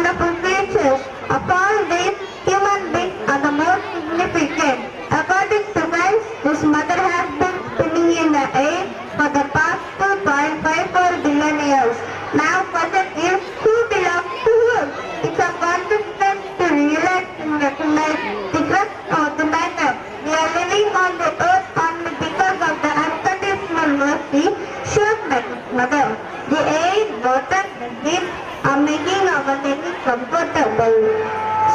wonderful creatures. Of all these, human beings are the most significant. According to science, this mother has been spinning in the air for the past 2.54 billion years. Now question is, who belongs to who? It's a consistent to realize and recognize the crux of the matter. We are living on the earth only because of the unconditional mercy shown by this mother. The air, water, the wind are making our living comfortable.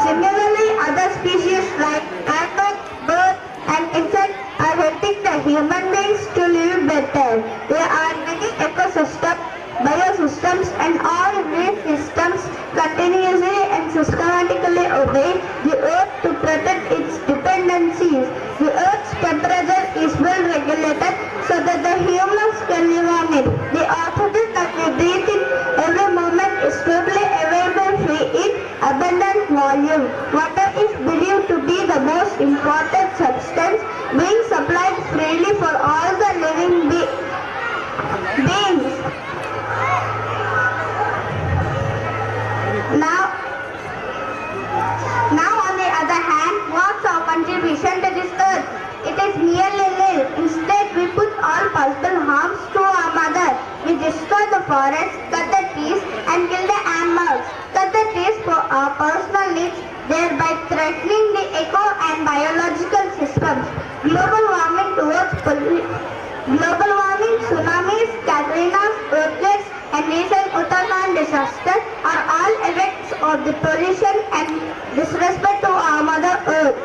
Similarly, other species like animals, birds, and insects are helping the human beings to live better. There are many ecosystems, biosystems, and all these systems continuously and systematically obey the earth to protect its dependencies. The earth's temperature is well regulated so that the humans can live on it. The oxygen that we breathe in every moment is totally available free in abundant volume. Water is believed to be the most important substance being supplied freely for all the living beings. Now on the other hand, what's our contribution to this earth? It is merely nil. Instead, we put all possible harms to our mother. We destroy the forests, cut the trees, and kill the animals. Cut the trees for our personal needs, thereby threatening the eco and biological systems. Global warming, tsunamis, Katrinas, earthquakes, and recent Uttarakhand disaster are all effects of the pollution and disrespect to our mother earth.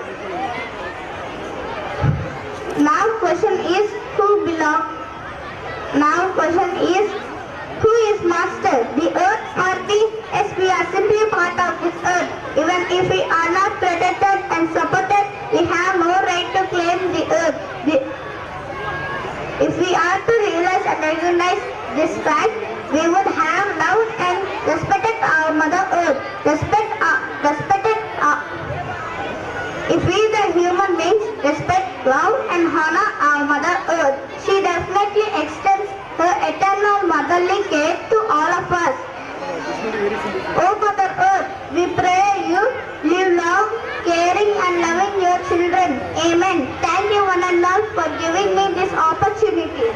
Now question is who is master? The earth or we? Yes, we are simply part of this earth. Even if we are not protected and supported, we have no right to claim the earth. If we are to realize and recognize this fact, we would have loved and respected our mother earth. If we the human beings respect, love and honor our mother earth, she definitely extends her eternal motherly care to all of us. Oh Mother Earth, we pray you live long, caring and loving your children. Amen. Thank you one and all for giving me this opportunity.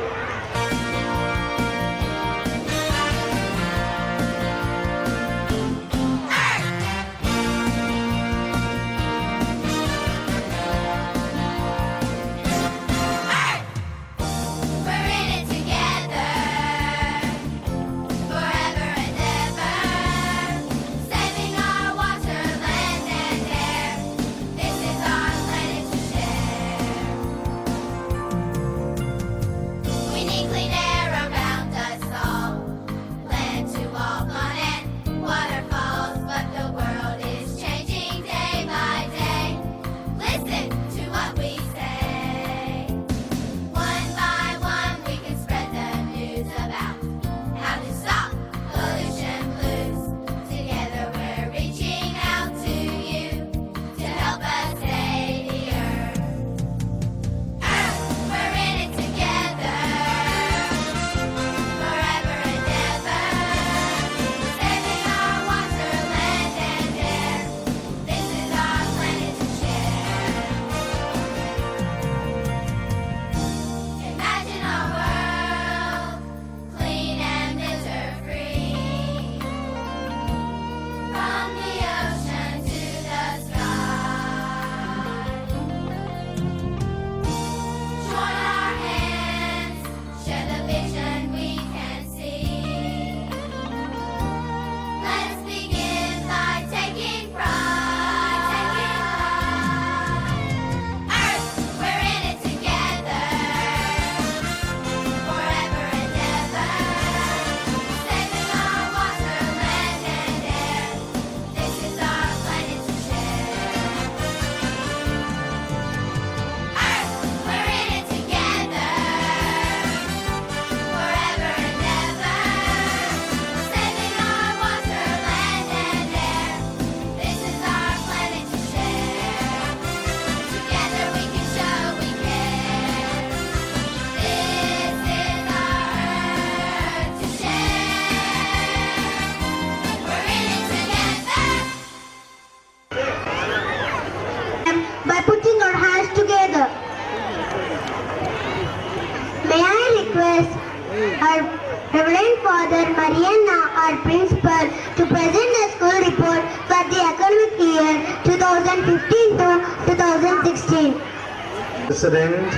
President,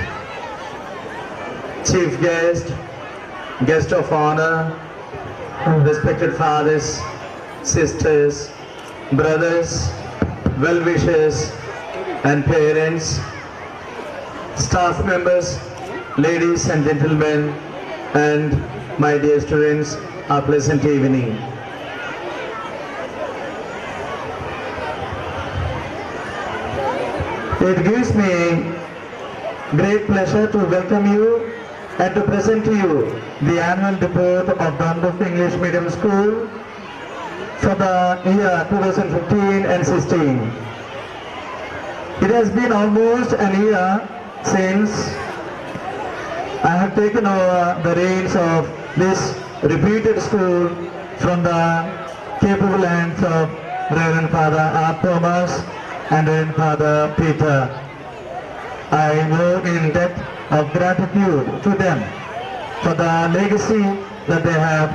Chief Guest, Guest of Honor, respected fathers, sisters, brothers, well-wishers and parents, staff members, ladies and gentlemen, and my dear students, a pleasant evening. It gives me great pleasure to welcome you and to present to you the annual report of Don Bosco English Medium School for the year 2015 and 16. It has been almost a year since I have taken over the reins of this reputed school from the capable hands of Reverend Father R. Thomas and Reverend Father Peter. I owe in debt of gratitude to them for the legacy that they have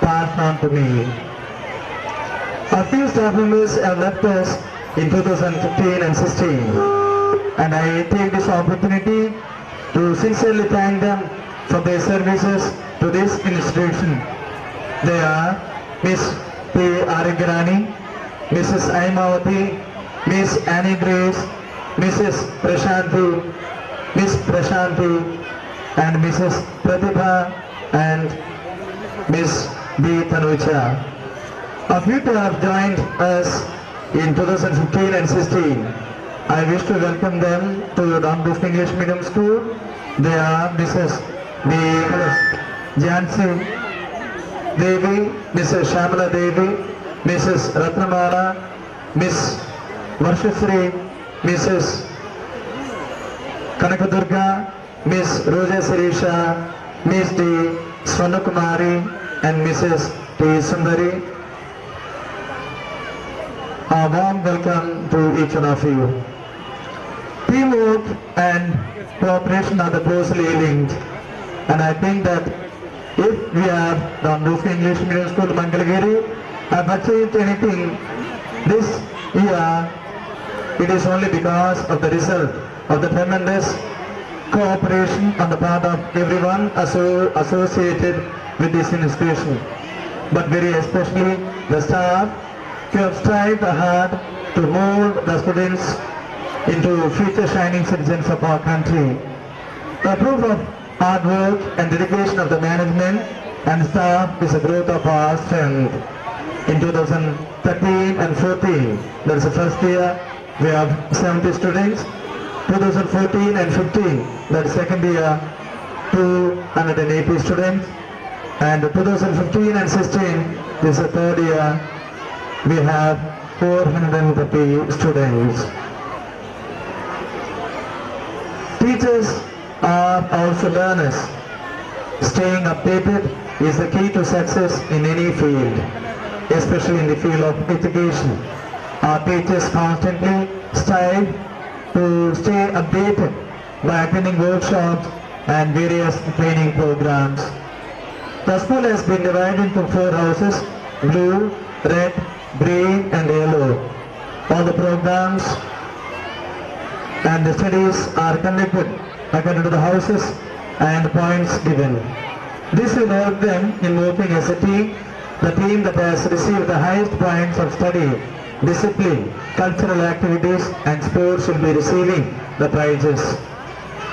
passed on to me. A few staff members have left us in 2015 and 16, and I take this opportunity to sincerely thank them for their services to this institution. They are Miss P. Arigirani, Mrs. Aimavati, Miss Annie Grace, Mrs. Prashanti, Miss Prashanti, and Mrs. Pratibha, and Miss B. Tanuja. A few have joined us in 2015 and 16. I wish to welcome them to Don Bosco English Medium School. They are Mrs. B. Jansi Devi, Mrs. Shamala Devi, Mrs. Ratnamala, Miss Varshasri, Mrs. Kanakadurga, Miss Roja Sirisha, Miss D. Swanakumari, and Mrs. T. Sundari. A warm welcome to each one of you. Teamwork and cooperation are closely linked, and I think that if we are Don Bosco English Medium School Mangalagiri have achieved anything this year, it is only because of the result of the tremendous cooperation on the part of everyone associated with this institution, but very especially the staff who have strived hard to mold the students into future shining citizens of our country. A proof of hard work and dedication of the management and staff is a growth of our strength. In 2013 and 14, that is the first year, we have 70 students. 2014 and 15, that is second year, 280 students. And 2015 and 16, this is the third year, we have 430 students. Teachers are also learners. Staying updated is the key to success in any field, especially in the field of education. Our teachers constantly strive to stay updated by attending workshops and various training programs. The school has been divided into 4 houses: blue, red, green and yellow. All the programs and the studies are conducted according to the houses and points given. This will help them in working as a team. The team that has received the highest points of study, discipline, cultural activities and sports will be receiving the prizes.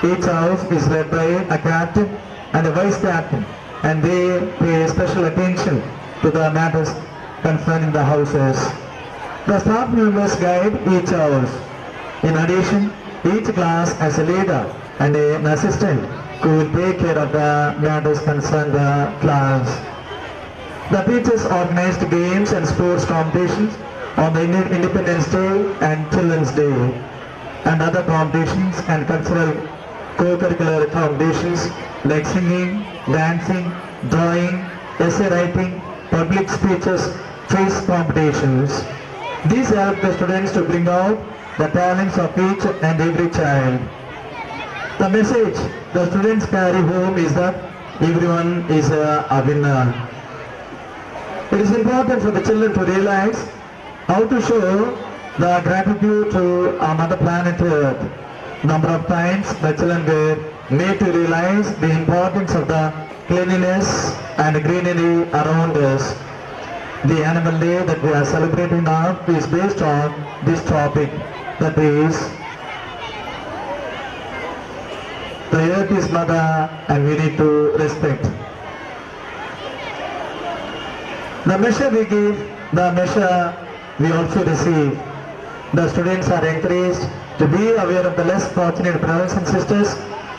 Each house is led by a captain and a vice captain, and they pay special attention to the matters concerning the houses. The staff members guide each house. In addition, each class has a leader and an assistant who will take care of the matters concerning the class. The teachers organized games and sports competitions on the Independence Day and Children's Day, and other competitions and cultural co-curricular competitions like singing, dancing, drawing, essay writing, public speeches, quiz competitions. These help the students to bring out the talents of each and every child. The message the students carry home is that everyone is a winner. It is important for the children to realize how to show the gratitude to our mother planet Earth. number of times the children were made to realize the importance of the cleanliness and greenery around us. The animal day that we are celebrating now is based on this topic, that is, the earth is mother and we need to respect. The measure we give, the measure we also receive. The students are encouraged to be aware of the less fortunate brothers and sisters,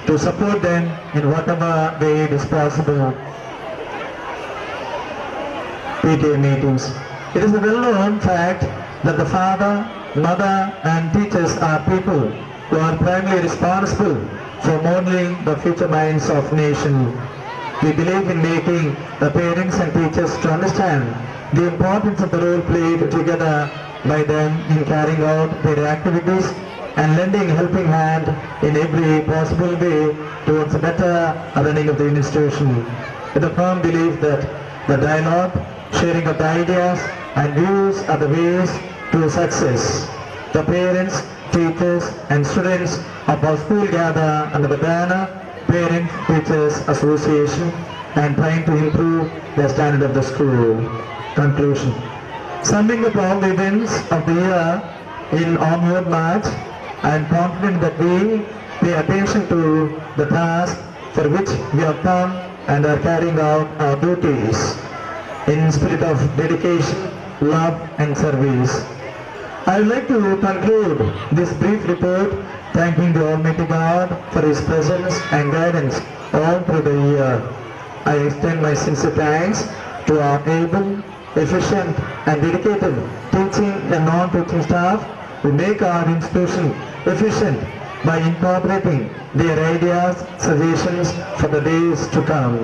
to support them in whatever way it is possible. PTA meetings. It is a well-known fact that the father, mother and teachers are people who are primarily responsible for modeling the future minds of nation. We believe in making the parents and teachers to understand the importance of the role played together by them in carrying out their activities and lending a helping hand in every possible way towards a better running of the institution. With a firm belief that the dialogue, sharing of the ideas and views are the ways to success. The parents, teachers and students of our school gather under the banner Parent Teachers Association and trying to improve the standard of the school. Conclusion. Summing up all the events of the year in onward march, I am confident that we pay attention to the task for which we have come and are carrying out our duties in spirit of dedication, love and service. I would like to conclude this brief report thanking the Almighty God for His presence and guidance all through the year. I extend my sincere thanks to our able, efficient and dedicated teaching and non-teaching staff who make our institution efficient by incorporating their ideas, suggestions for the days to come.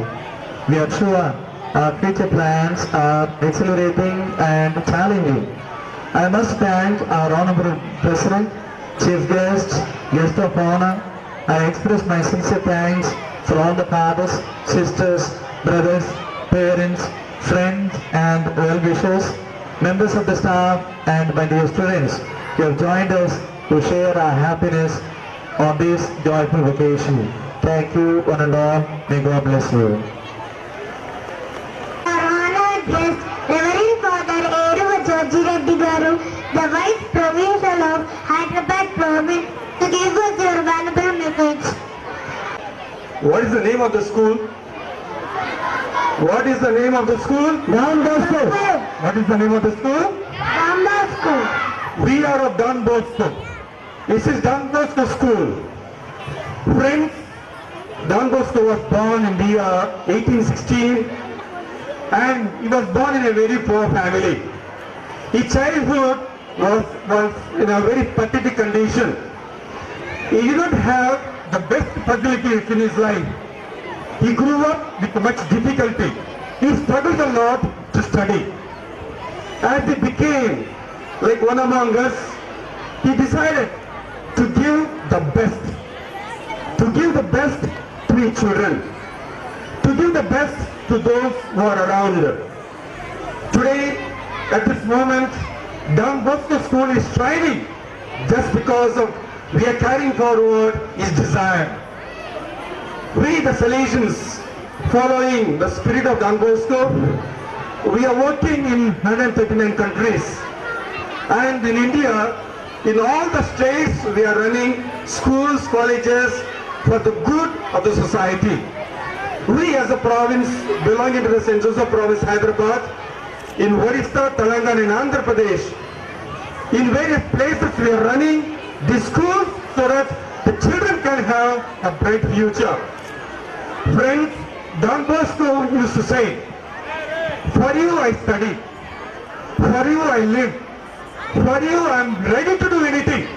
We are sure our future plans are exhilarating and challenging. I must thank our Honorable President, Chief Guest, Guest of Honor. I express my sincere thanks for all the fathers, sisters, brothers, parents, friends and well-wishers, members of the staff and my dear students who have joined us to share our happiness on this joyful occasion. Thank you one and all. May God bless you. Our honored guest, Reverend Father Eruva Georgi Reddy Garu, the Vice Provincial of Hyderabad Province, to give us your valuable message. What is the name of the school? What is the name of the school? Don Bosco. What is the name of the school? Don Bosco. We are of Don Bosco. This is Don Bosco School. Friends, Don Bosco was born in the year 1816 and he was born in a very poor family. His childhood was in a very pathetic condition. He did not have the best facilities in his life. He grew up with much difficulty. He struggled a lot to study. As he became like one among us, he decided to give the best. To give the best to his children. To give the best to those who are around. Today, at this moment, Don Bosco School is striving just because of we are carrying forward his desire. We, the Salesians, following the spirit of Don Bosco, we are working in 139 countries. And in India, in all the states, we are running schools, colleges for the good of the society. We as a province belonging to the St. Joseph province, Hyderabad, in Odisha, Telangana and Andhra Pradesh, in various places we are running these schools so that the children can have a bright future. Friends, Don Bosco used to say, for you I study, for you I live, for you I am ready to do anything.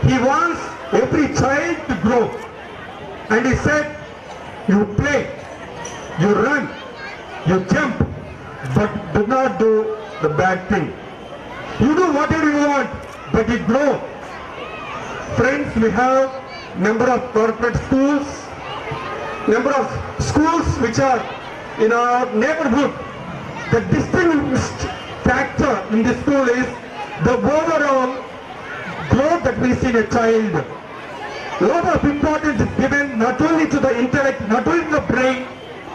He wants every child to grow. And he said, you play, you run, you jump, but do not do the bad thing. You do whatever you want, but you grow. Friends, we have number of corporate schools, number of schools which are in our neighborhood. The distinguished factor in this school is the overall growth that we see in a child. Lot of importance is given not only to the intellect, not only to the brain,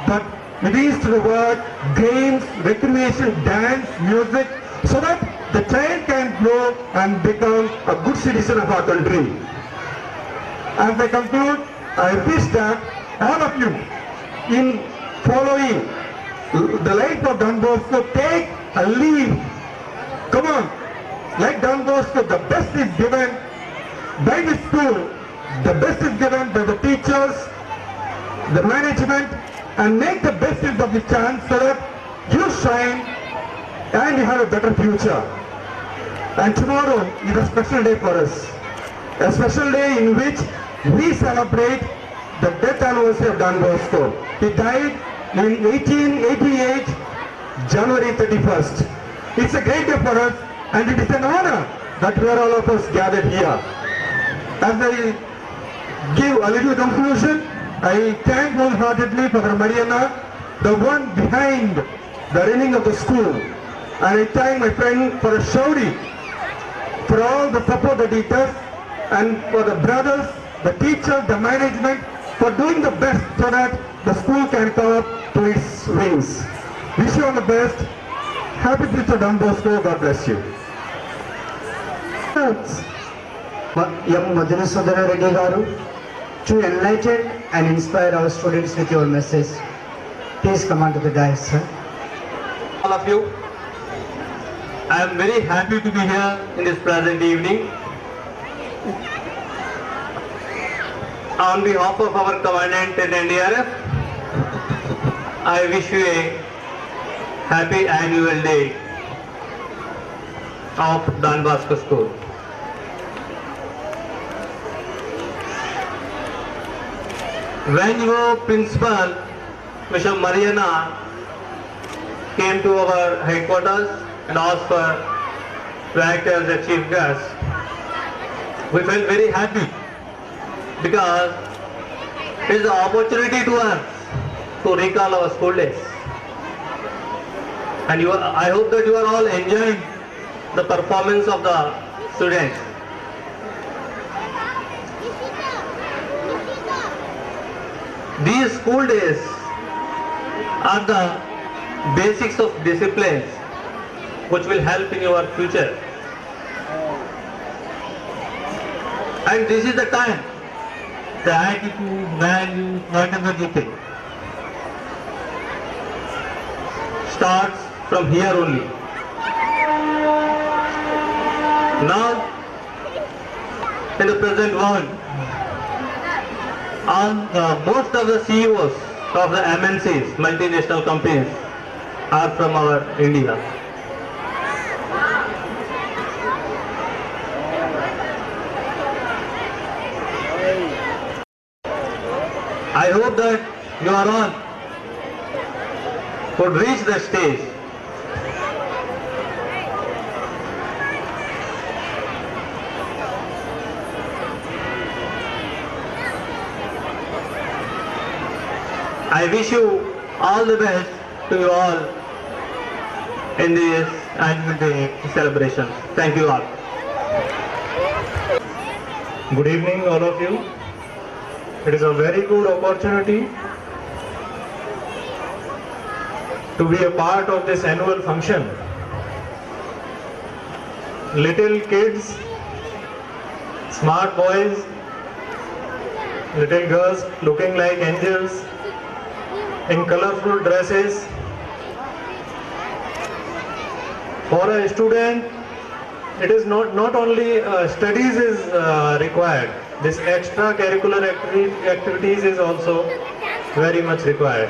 but it is to the word, games, recreation, dance, music, so that the child can grow and become a good citizen of our country. As I conclude, I wish that all of you, in following the life of Don Bosco, take a lead. Come on, like Don Bosco, the best is given by the school, the best is given by the teachers, the management, and make the best use of the chance so that you shine and you have a better future. And tomorrow is a special day for us. A special day in which we celebrate the death anniversary of Don Bosco. He died in 1888, January 31st. It's a great day for us, and it is an honor that we are all of us gathered here. As I give a little conclusion, I thank wholeheartedly Father Mariana, the one behind the running of the school. And I thank my friend for Shauri for all the support that he does, and for the brothers, the teachers, the management, for doing the best so that the school can come up to its wings. Wish you all the best. Happy Future Don Bosco. God bless you. M. Madhusudhana Reddy garu, to enlighten and inspire our students with your message. Please come on to the dais, sir. All of you, I am very happy to be here in this present evening. On behalf of our Commandant and NDRF, I wish you a happy annual day of Don Bosco School. When your principal, Mr. Mariana, came to our headquarters and asked for to act as the chief guest, we felt very happy because it is an opportunity to us to recall our school days. And I hope that you are all enjoying the performance of the students. These school days are the basics of disciplines which will help in your future. And this is the time, the attitude, value, whatever you think, starts from here only. Now, in the present world, most of the CEOs of the MNCs, multinational companies, are from our India. I hope that you are all could reach the stage I wish you all the best to you all in this annual day celebration. Thank you all. Good evening, all of you. It is a very good opportunity to be a part of this annual function. Little kids, smart boys, little girls looking like angels in colorful dresses. For a student, it is not only studies is required. This extracurricular activities is also very much required.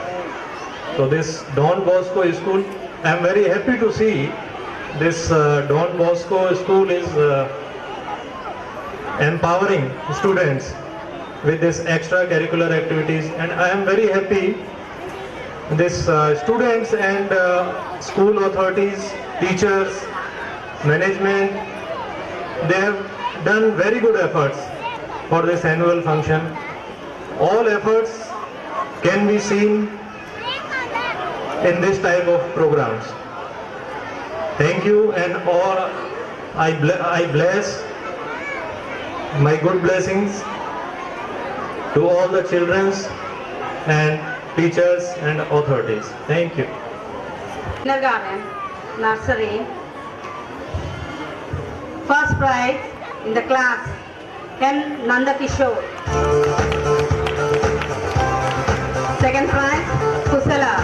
So this Don Bosco School, I am very happy to see this Don Bosco School is empowering students with this extracurricular activities, and I am very happy this students and school authorities, teachers, management, they have done very good efforts for this annual function. All efforts can be seen in this type of programs. Thank you, and all I bless my good blessings to all the children and teachers and authorities. Thank you. Kindergarten, nursery. First prize in the class, N. Nandakishore. Second prize, Kusala.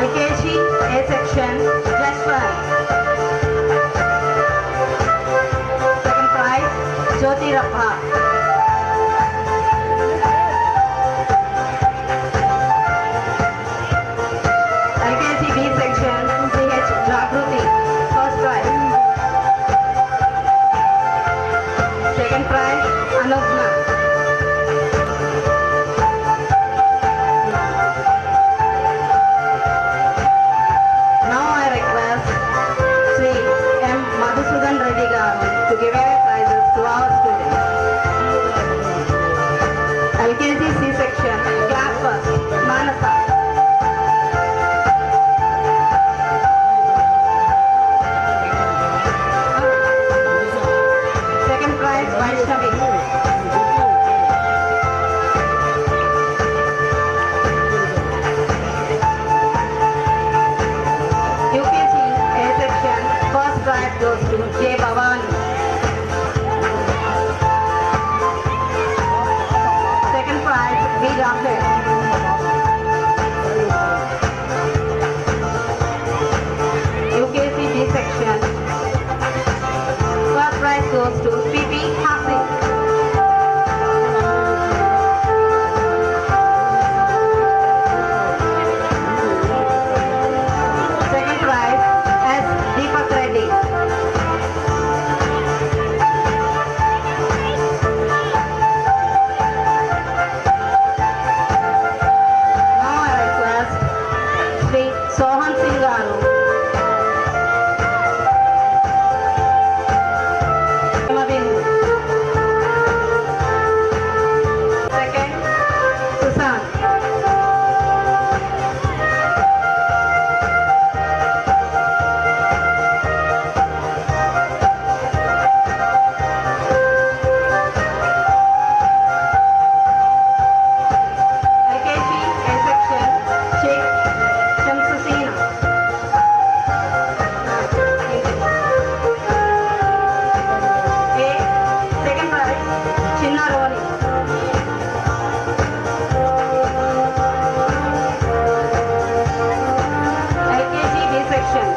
LKG A section, Jashwant. Second prize, Jyoti Rapha. LKG B section, CH Jagruti. First prize. Second prize, Anupma. Now I request Sri M. Madhusudan Reddy Garu to give away prizes to our students. LKG C section, class first, Manasa. Second prize, Vaishnavi. UKG A section, first prize goes to J. Bhavani. Second prize, B. Rafael. UKG B section, first prize goes to P.P. Hassan. Second prize, S. Deepak Reddy. Now I request Sri Sohan Singh Garu. Second, Susan. LKG A section, Sheikh Shamsusina. A. Second prize, Chinna Roni. LKG B section,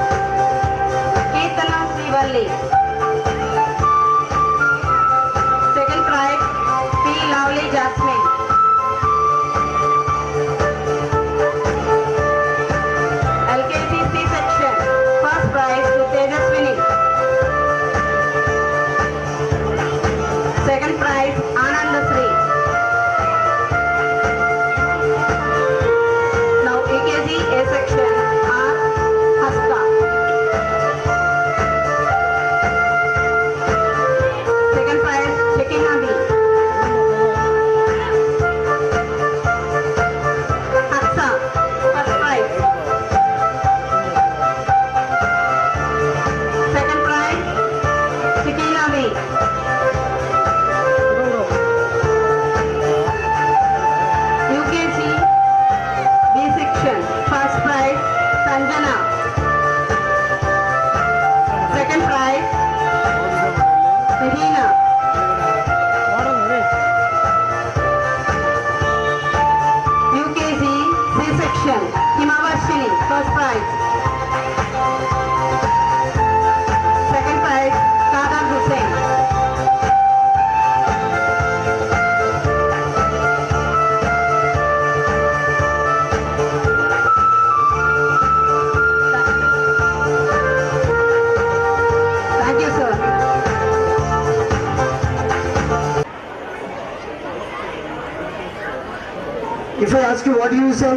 Keertana Srivalli. Second prize, P. Lovely Jasmine. LKG C section, first prize to Tejaswini. Second prize, Anandasri. Now EKG A section, R. Haska. Second prize, Shekina B. Haksa, first prize. Second prize, Shekina B. UKG B section, first prize, Sanjana. Second prize, Sahina. UKG C section, Himavashini. First prize. Second prize, Kadar Hussain. Thank you, sir. If I ask you, what do you say?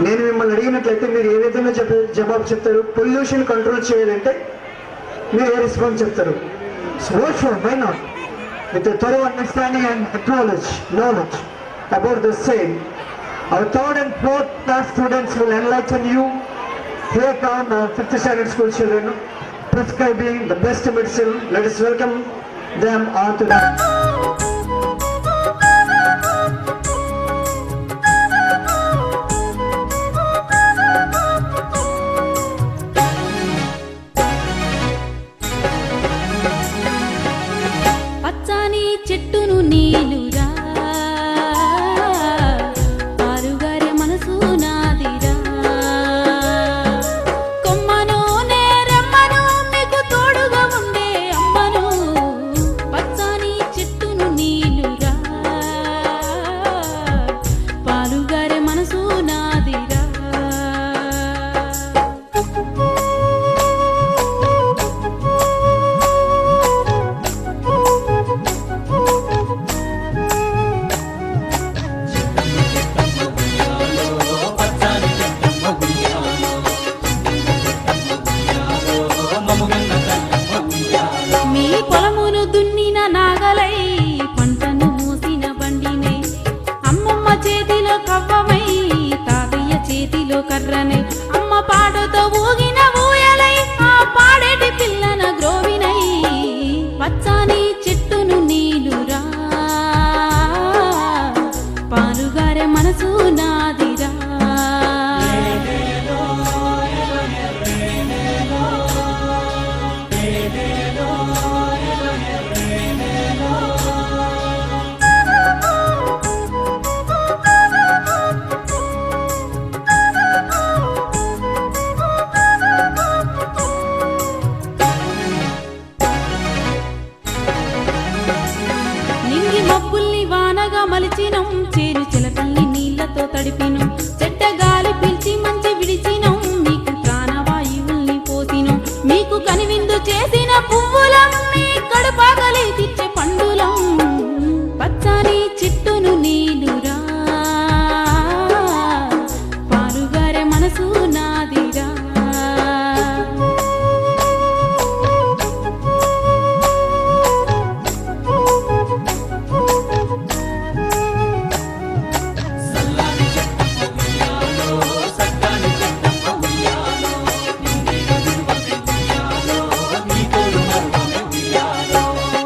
నేను మిమ్మల్ని అడిగినట్లయితే మీరు ఏ విధంగా జవాబు చెప్తారు? Pollution control చేయాలంటే మీరు ఏ response చెప్తారు? So what for? Why not? With a thorough understanding and knowledge. about the same. Our third and fourth class students will enlighten you. Here come our 5th standard school children prescribing the best medicine. Let us welcome them on to the... పచ్చని చెట్టును నీలురా పారుగారే మనసు నాదిరా కొమ్మను నేరమ్మను మీకు తోడుగా ఉండే అమ్మను పచ్చని చెట్టును నీలురా పాలుగారే మనసు నాదిరా మీ పొలమును దున్నిన నాగలై పంటను మూసిన బండినై అమ్మమ్మ చేతిలో కవ్వమై తాతయ్య చేతిలో కర్రనై అమ్మ పాటతో ఊగిన ఊయలై ఆ పాడేటి పిల్లన గ్రోవినై పచ్చని చెట్టును నీలురా పాలుగారే మనసు నాదిరా నింగి మబ్బుల్ని వానగా మలిచినం చేరు చిలకల్ని నీళ్లతో తడిపినం చెడ్డ గాలి పీల్చి మంచి విడిచినం మీకు ప్రాణవాయువుల్ని పోసినం మీకు కనివిందు చేసిన పువ్వులం మీ కడుపాగలి తెచ్చే పండులం పచ్చని చెట్టును నీలురా పాలుగారే మనసు నాదిరా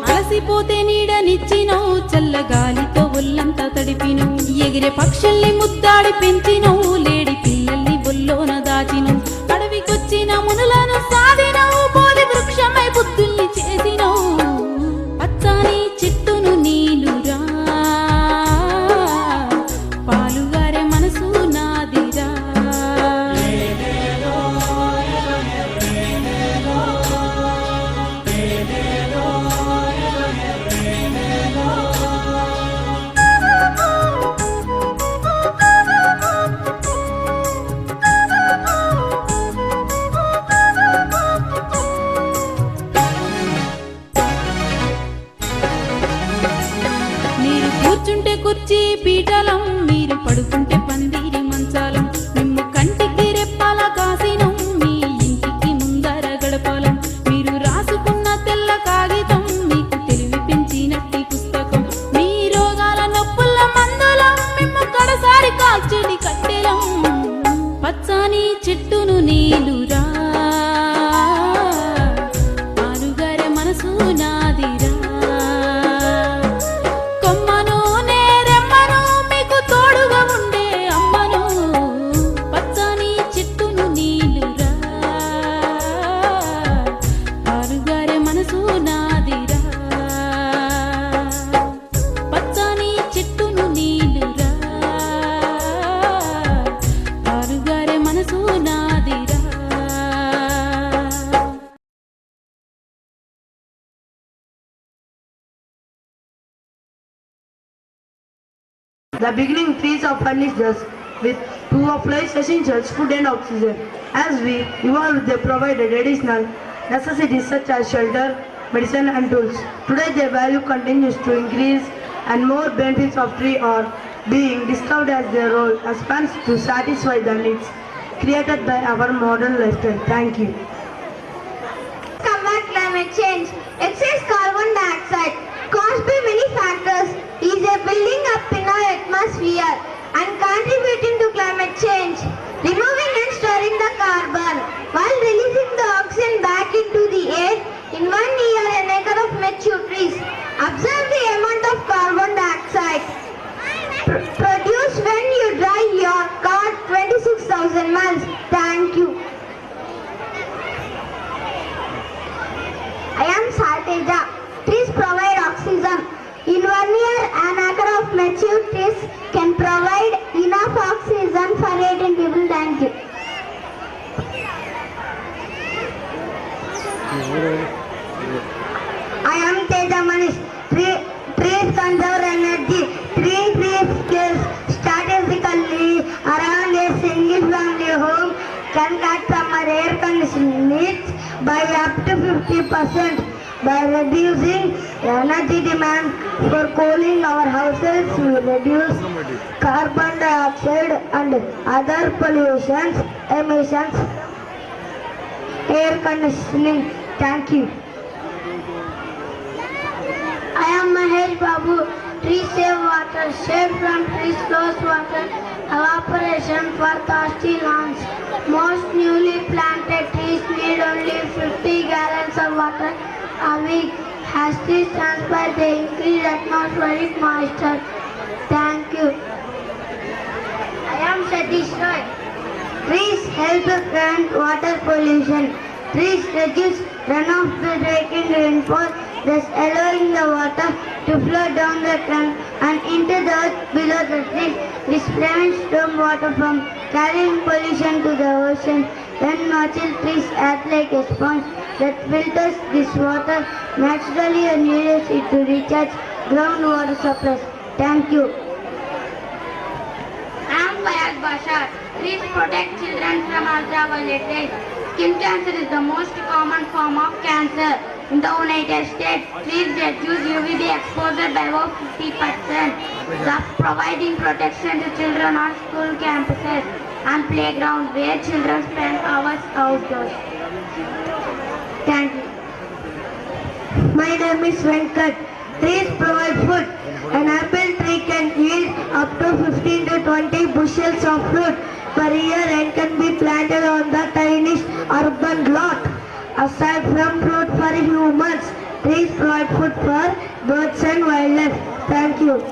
అలసిపోతే నీడనిచ్చినో చల్లగాలితో ఒళ్ళంతా తడిపిను ఎగిరే పక్షుల్ని ముద్దాడి పెంచినో లేడి పిల్లల్ని బొల్లోన దాచిను అడవికొచ్చిన మునులను సాధినవు బోధి వృక్షమై బుద్ధుల్ని చేసినో పచ్చని చెట్టును నీలురా పాలుగారే మనసు నాదిరా మీరు కూర్చుంటే కుర్చీ పీఠలం మీరు పడుకుంటే పందిరి మంచాలం మిమ్ము కంటికి రెప్పాల కాసినం మీ ఇంటికి ముందర గడపాలం మీరు రాసుకున్న తెల్ల కాగితం మీకు తెలివి పెంచినట్టి పుస్తకం మీ రోగాల నొప్పుల మందులం మిమ్ము కడసారి కాల్చెడి కట్టెలం పచ్చని చెట్టును నీలురా పాలుగారే మనసు నాదిరా కొమ్మను నేరమ్మను మీకు తోడుగా ఉండే అమ్మను పచ్చని చెట్టును నీలురా పాలుగారే మనసు నాదిరా పచ్చని చెట్టును నీలురా పాలుగారే మనసు నాదిరా The beginning trees are furnished us with two of life's essentials, food and oxygen. As we evolve, they provided additional necessities such as shelter, medicine and tools. Today their value continues to increase and more benefits of tree are being discovered as their role as funds to satisfy the needs created by our modern lifestyle. Thank you. Combat climate change. Excess carbon dioxide caused by many factors is a building up in our atmosphere. mature trees can provide enough oxygen for 18 people. Thank you. I am Teja Manish. Trees conserve energy. Trees skills strategically around a single family home can cut summer air conditioning needs by up to 50% by reducing energy demand for cooling our houses. We reduce carbon dioxide and other pollutions emissions. Air conditioning. Thank you. I am Mahesh Babu. Trees save water. Shade from trees slows water evaporation for thirsty lands. Most newly planted trees need only 50 gallons of water a week. As trees transpire, they increase atmospheric moisture. Thank you. I am Satish Roy. Trees help prevent water pollution. Trees reduce runoff by breaking rainfall, thus allowing the water to flow down the trunk and into the earth below the tree. This prevents stormwater from carrying pollution to the ocean. When natural trees act like a sponge that filters this water naturally and uses it to recharge groundwater supplies. Thank you. I am Fayaz Bashar. Trees protect children from ultraviolet rays. Skin cancer is the most common form of cancer. In the United States, trees reduce UVB exposure by over 50%, thus providing protection to children on school campuses and playgrounds where children spend hours outdoors. Thank you. My name is Venkat. Trees provide food. An apple tree can yield up to 15 to 20 bushels of fruit per year and can be planted on the tiniest urban lot. Aside from fruit for humans, trees provide food for birds and wildlife. Thank you.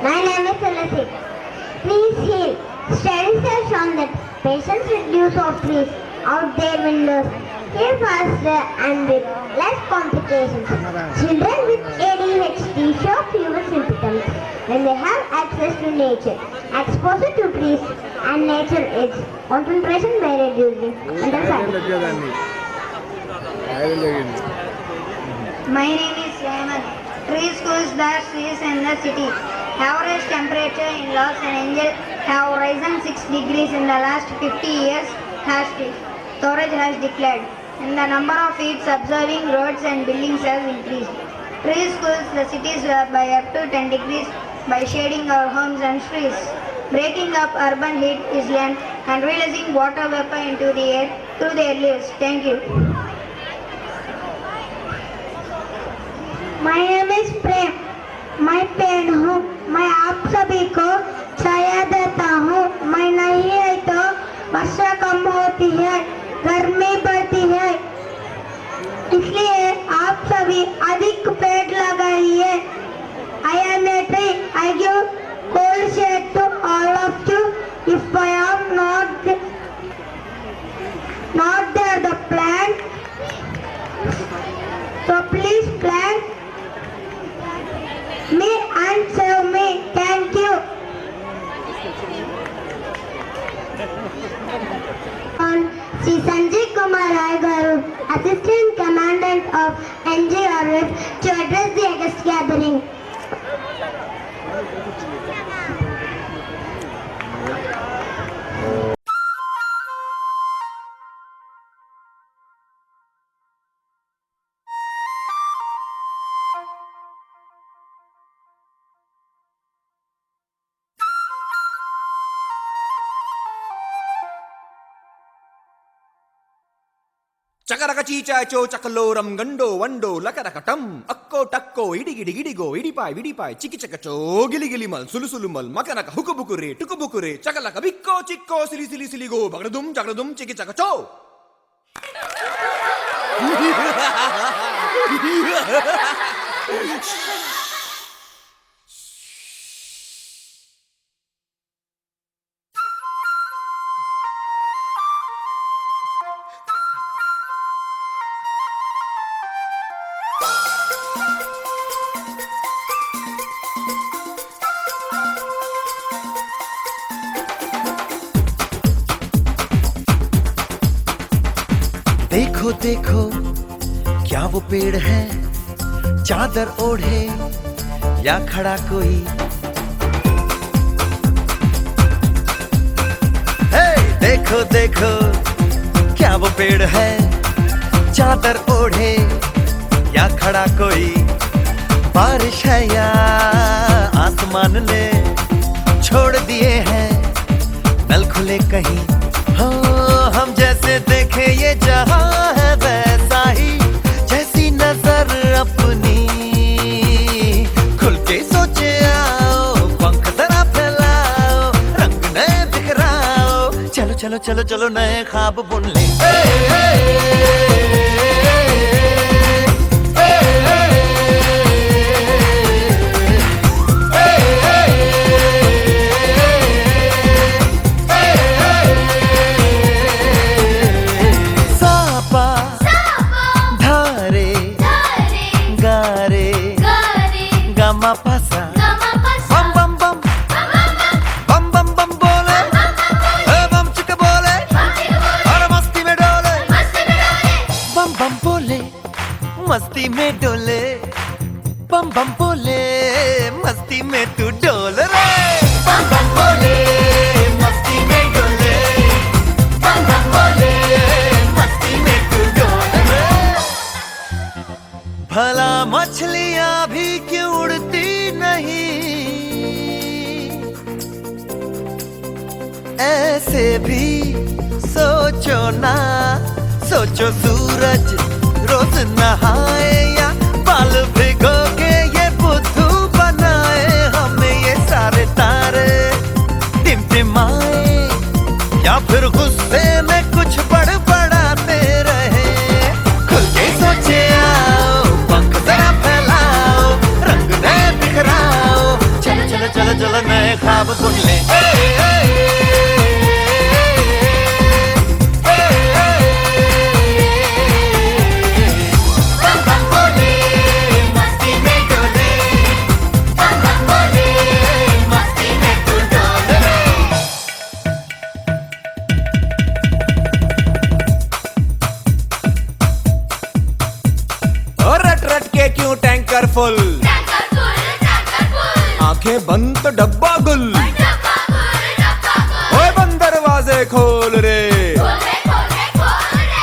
My name is Tulasi. Trees heal. Studies have shown that patients with use of trees out their windows heal faster and with less complications. Children with ADHD show fewer symptoms when they have access to nature. Exposure to trees and nature aids concentration by reducing understanding. My name is Raymond. Trees cools the trees in the city. Average temperature in Los Angeles have risen 6 degrees in the last 50 years, storage has declared, and the number of feet observing roads and buildings has increased. Trees cools the cities by up to 10 degrees by shading our homes and trees. Breaking up urban heat island and releasing water vapor into the air through their leaves. Thank you. My name is Prem. मैं पेड़ हूँ, मैं आप सभी को छाया देता हूँ। मैं नहीं है तो वर्षा कम होती है, गर्मी बढ़ती है, इसलिए आप सभी अधिक पेड़ लगाइए। I am a tree. I give cold shade to all of you. If I am not there, the plant. So please plant me and save me. Thank you. Sri Sanjay Kumar Rai Garu, Assistant Commandant of NGRF, to address the August gathering. చకరక చీచాచో చకలోరం గండో వండో లకరకటం అక్కో టక్కో ఇడిగిడి గిడిగో ఇడిపాయ్ విడిపాయ్ చికిచకచో గిలిగిలి మల్ సులుసులు మల్ మకనక హుకుబుకురే టుకుబుకురే చకలక బిక్కో చిక్కో సిలి సిలి సిలిగో బగడదుం జగడదుం చికిచకచో देखो देखो क्या वो पेड़ है, चादर ओढ़े या खड़ा कोई। हे देखो देखो क्या वो पेड़ है, चादर ओढ़े या खड़ा कोई। बारिश है या आसमान ने छोड़ दिए हैं नल खुले कहीं। हो हम जैसे देखे ये जहां है वैसा ही, जैसी नजर अपनी खुल के सोचे आओ। पंख जरा फैलाओ, रंग नए बिखराओ, चलो चलो चलो चलो नए ख्वाब बुन ले। मस्ती में डोले बम बम बोले, मस्ती में तू डोल रे। बम बम बोले मस्ती में डोले, बम बम बोले मस्ती में तू डोल रे। भला मछलियां भी क्यों उड़ती नहीं, ऐसे भी सोचो ना। सोचो सूरज रोज नहाए या बाल भिगो के ये बुद्धू बनाए। हमें ये सारे तारे टिमटिमाए या फिर गुस्से में कुछ बड़बड़ाते रहे। खुल के सोचे आओ, पंख जरा फैलाओ, रंग नए बिखराओ, चलो चलो चलो चलो नए ख्वाब बुन ले। क्यों टैंकर फुल, आंखें बंद तो डब्बा गुल। ओए बंद दरवाजे खोल रे,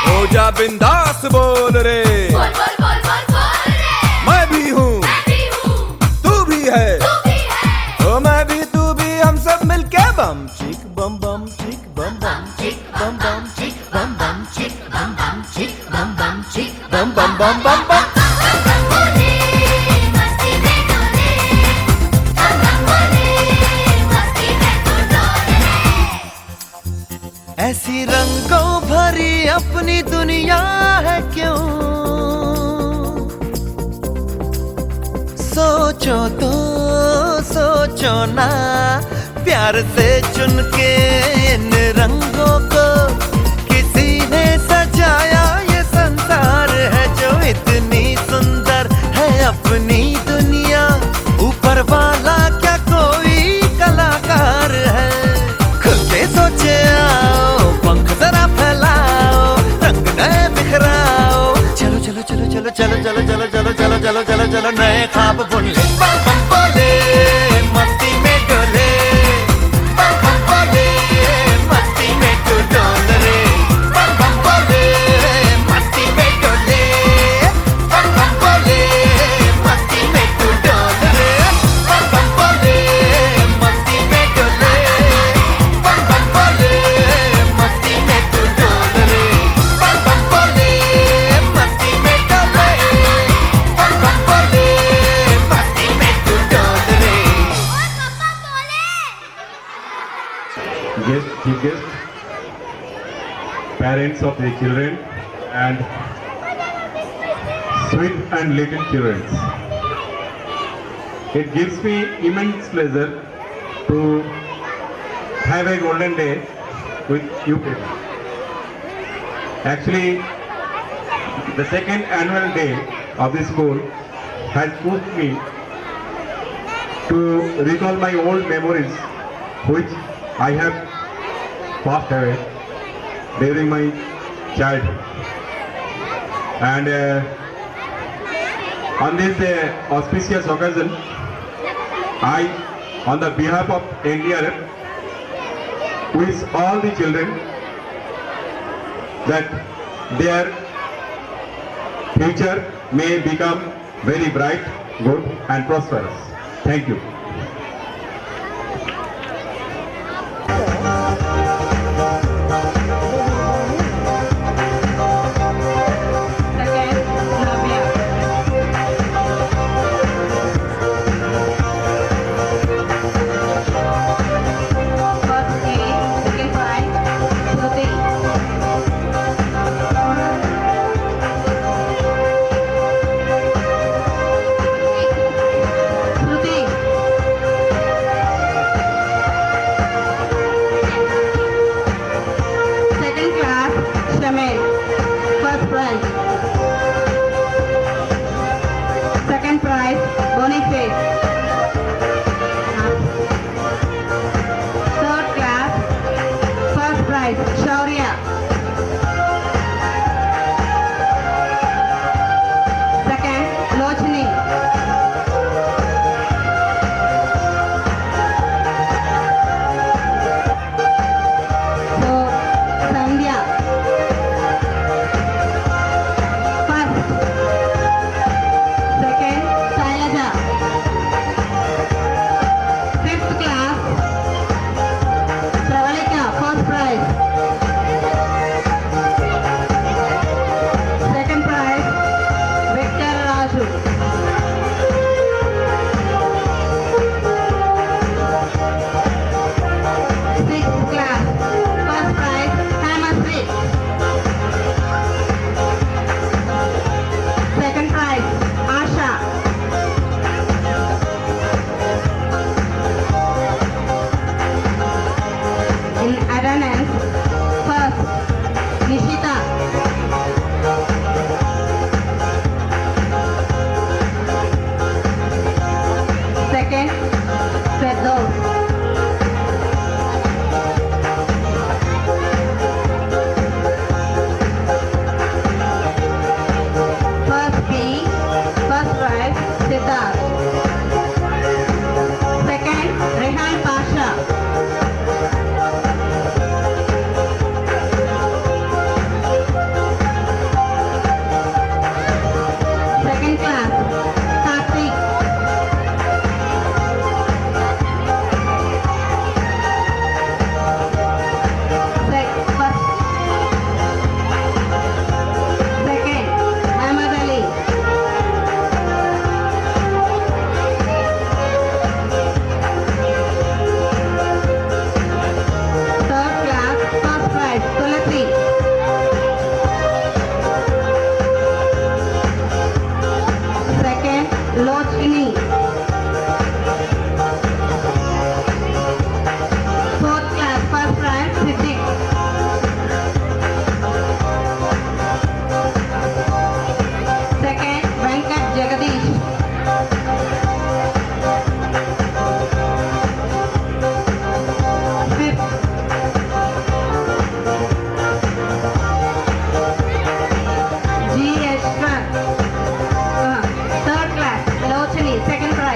हो जा बिंदास बोल रे। मैं भी हूँ तू भी है, ओ मैं भी तू भी, हम सब मिलके बम चिक बम बम चिक बम बम चिक बम बम चिक बम बम चिक बम बम चिक बम बम चिक बम बम बम बम बम। ऐसी रंगों भरी अपनी दुनिया है क्यों, सोचो तो सोचो ना। प्यार से चुन के इन रंगों को किसी ने सजाया। ये संसार है जो इतनी सुंदर है अपनी दुनिया। ऊपर वाला क्या कोई कलाकार है। खुल के सोचे आओ, पंख जरा फैलाओ, रंग नए बिखराओ, चलो चलो चलो चलो चलो चलो चलो चलो चलो चलो चलो चलो नए ख्वाब बुन ले। बम बम बोले मस्ती में डोले, बम बम बोले मस्ती में तू डोल रे। बम बम बोले मस्ती में डोले, बम बम बोले मस्ती में तू डोल रे। बम बम बोले मस्ती में डोले, बम बम बोले मस्ती में तू डोल रे। बम बम बोले मस्ती में डोले, बम बम बोले मस्ती में तू डोल रे। Guest, chief guest, parents of the children and sweet and little children. It gives me immense pleasure to have a golden day with you people. Actually, the second annual day of the school has pushed me to recall my old memories which I have passed away during my childhood. And on this auspicious occasion, I, on the behalf of NDRF, wish all the children that their future may become very bright, good and prosperous. Thank you. Second, Navya. First A, second prize, Shruti. Shruti. Second class, Shamil. First prize. Second prize, Boniface. Third class, first prize, Shaurya. Second, Lochini. Fourth, Sandhya. First. Second, Shailaja. Fifth class, Pravalika, first prize. Second prize, Victor Raju. Sixth class, first prize, Hemasri. Second prize, Asha. In attendance, first, Nishita. Second, Firdaus. First B, first prize, Siddharth. Second, Rehan Pasha. Second class, Karthik. First. Second, Ahmad Ali. Third class, first prize, Tulasi. Second, Lochini. Fourth class, first prize, Siddiq. Second, Venkat Jagadish. Fifth, G. Ashwar. Third class, Lochini. Second prize.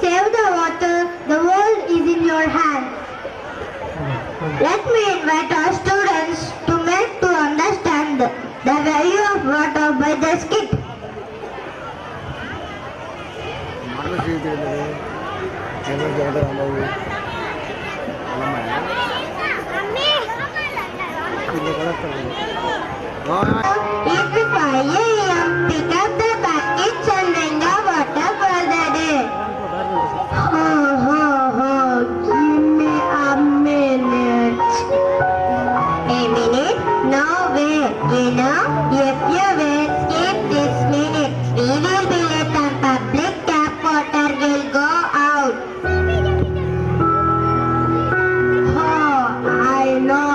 Save the water. The world is in your hands. Let me invite our students to make to understand the value of water by the skit. If you 5 a.m. pick up the buckets and bring the water for the day. Ho, ho, ho, give me a minute. A minute? No way. You know, if you wait, skip this minute. We will be late and public tap water will go out. Oh, I know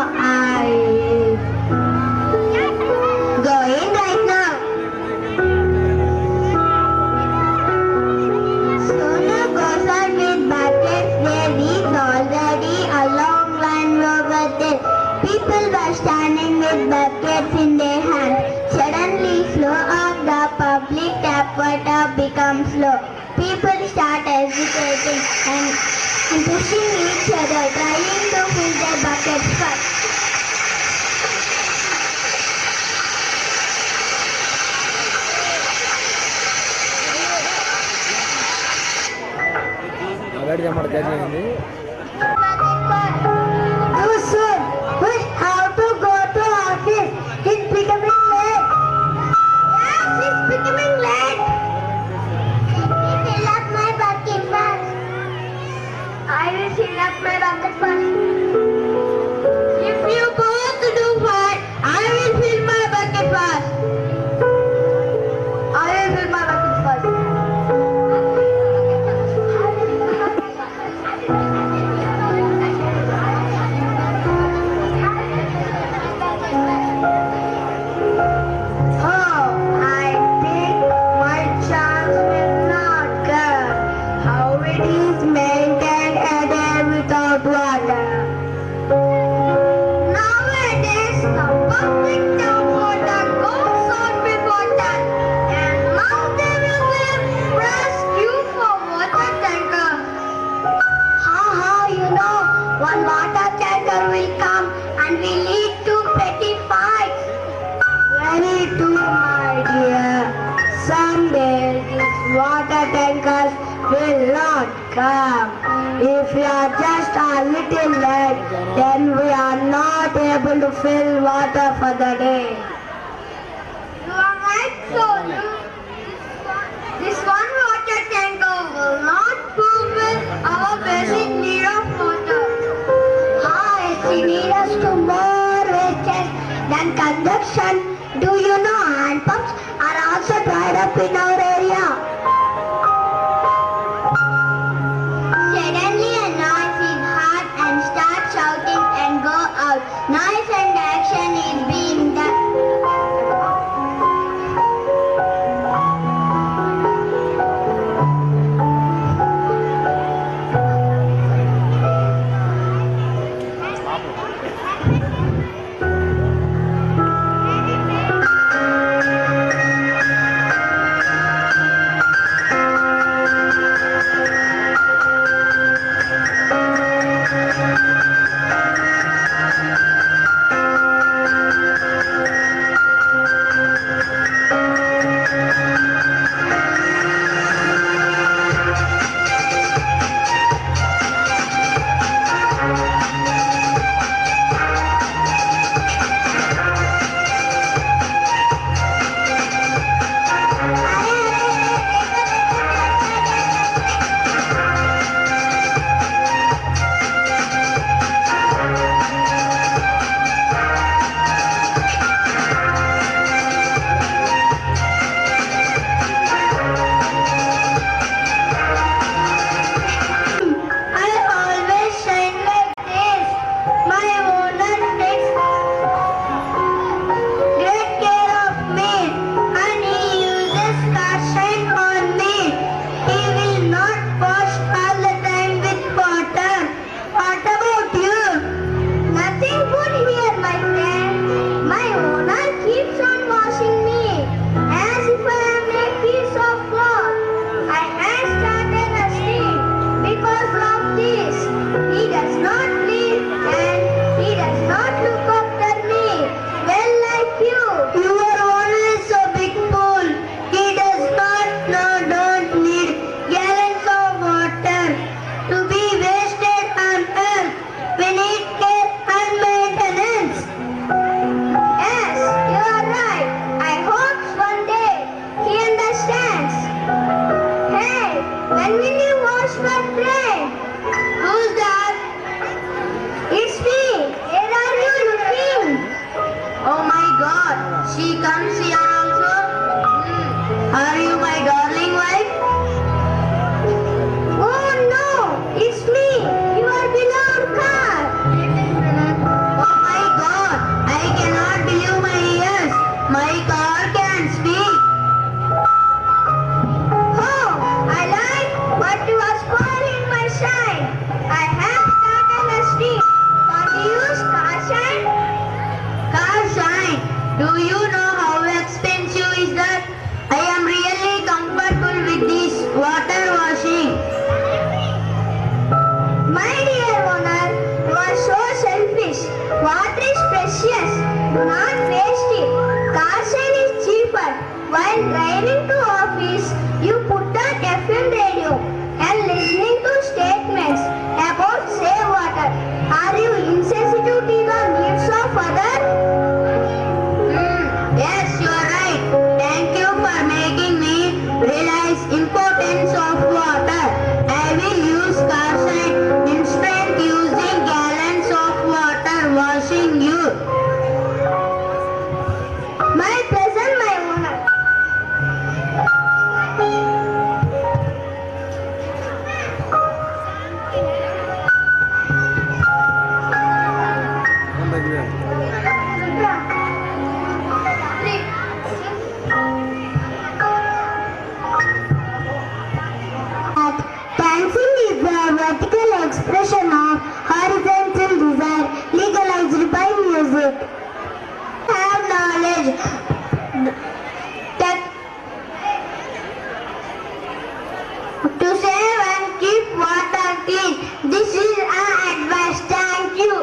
going right now. Sonu goes out with buckets. There is already a long line over there. People were standing with buckets in their hands. Suddenly, flow of the public tap water becomes slow. People start hesitating and pushing each other, trying to fill their buckets first. Too soon. We have to go to office. It's becoming late. Yes, it's becoming late. Let me fill up my bucket first. I will fill up my bucket first. If you both do what, I will fill my bucket first. I will fill my bucket first. Oh, I think my chance will not come. How it is maintained a day without water. Nowadays, the public tap water goes out before that, and now they will give rescue for water tanker. You know, one water tanker will come and will lead to petty fights. Very true, my dear. Someday these water tankers will not come. If we are just a little late, then we are not able to fill water for the day. You are right, Sonu. This one water tanker will not fulfill our basic need of water. It needs us to more wastage than consumption. Do you know hand pumps are also dried up in our area? Suddenly a noise is heard and start shouting and go out. Noise and action is being done. expression of horizontal desire legalized by music. Have knowledge that to save and keep water clean. This is our advice. Thank you.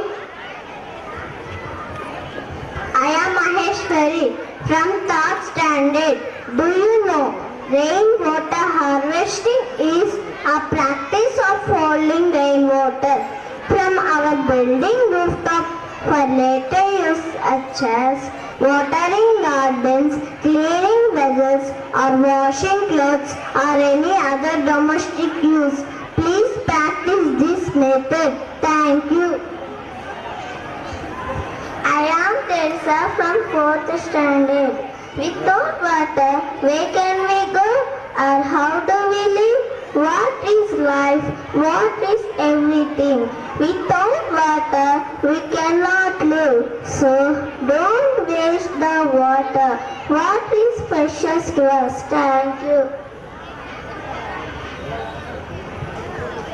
I am Maheshwari from 3rd standard. Do you know rainwater harvesting is a practice of holding rainwater from our building rooftop for later use such as watering gardens, cleaning vessels or washing clothes or any other domestic use. Please practice this method. Thank you. I am Teresa from 4th standard. Without water, where can we go or how do we live? What is life? What is everything? Without water, we cannot live. So, don't waste the water. What is precious to us? Thank you.